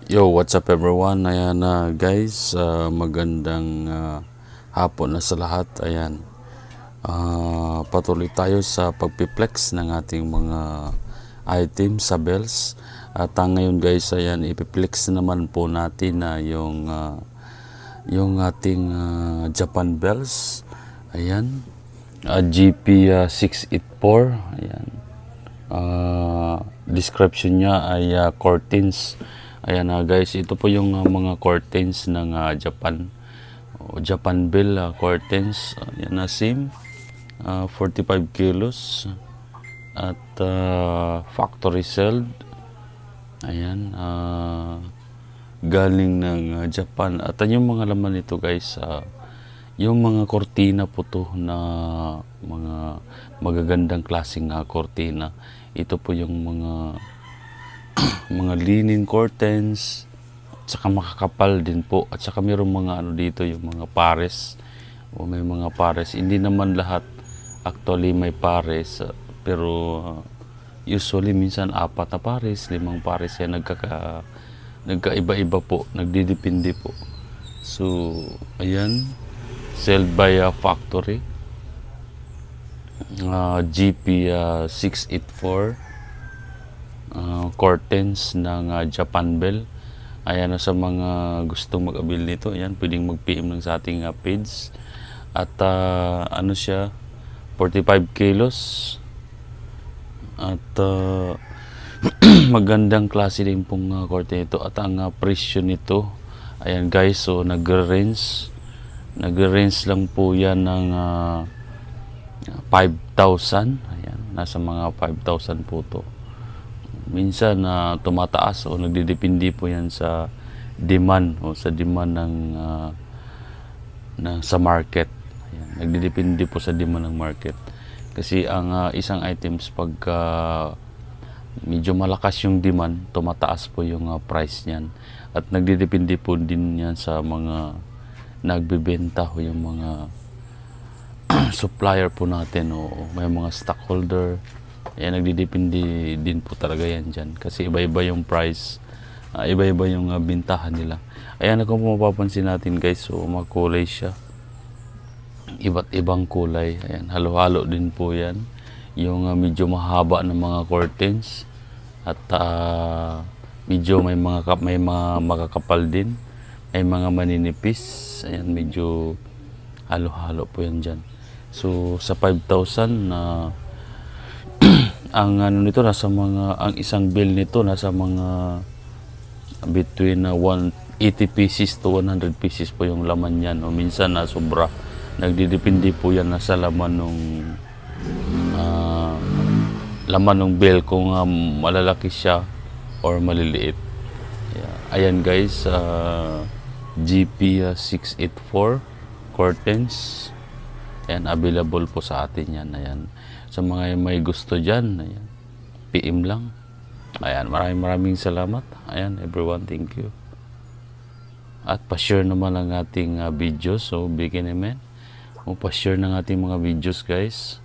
Yo, what's up everyone? Ayan guys, magandang hapon na sa lahat. Ayan, patuloy tayo sa pagpiplex ng ating mga items sa bells. At ngayon guys, ayan, ipiplex naman po natin na yung ating Japan bells. Ayan, GP 684. Ayan, description niya ay curtains. Ayan guys, ito po yung mga curtains ng Japan. Japan Bell curtains. Ayan na same. 45 kilos. At factory sold. Ayan. Galing ng Japan. At yung mga laman nito guys, yung mga kortina po to na mga magagandang klaseng kortina. Ito po yung mga linen curtains, at saka makakapal din po, at saka mayroong mga dito, yung mga pares, o may mga pares, hindi naman lahat actually may pares, pero usually minsan 4 na pares, 5 pares yan, nagkaiba-iba po, nagdidepende po. So ayan, sold by factory, GP 684 curtains ng Japan Bell. Ayan, sa mga gustong mag-avail nito, ayan, pwedeng mag-PM lang sa ating page. At ano siya, 45 kilos. At magandang klase din pong curtain ito. At ang presyo nito, ayan guys, so nag-range lang po yan ng 5,000. Ayan, nasa mga 5,000 po to. Minsan tumataas o nagdidepende po yan sa demand o sa demand sa market. Ayan, nagdidepende po sa demand ng market. Kasi ang isang items pagka medyo malakas yung demand, tumataas po yung price niyan. At nagdidepende po din yan sa mga nagbebenta o yung mga supplier po natin o may mga stockholder. Ayan, nagdidepende din po talaga yan dyan. Kasi iba-iba yung price, iba-iba yung bintahan nila. Ayan, kung mapapansin natin guys, so makulay siya. Iba't ibang kulay. Ayan, halo-halo din po yan. Yung medyo mahaba ng mga curtains. At medyo may mga makakapal din. May mga maninipis. Ayan, medyo halo-halo po yan dyan. So sa 5,000 ang nito nasa mga, ang isang bill nito nasa mga between 80 pieces to 100 pieces po yung laman niyan, o minsan na sobra, nagdidepende po yan nasa laman ng bill kung malalaki siya or maliliit. Ayan guys, GP 684 curtains. Ayan, available po sa atin yan. Ayan, sa mga may gusto dyan, ayan, PM lang. Ayan, maraming salamat. Ayan everyone, thank you. At pa-share naman ang ating videos. So bigyan naman o pa-share ng ating mga videos guys.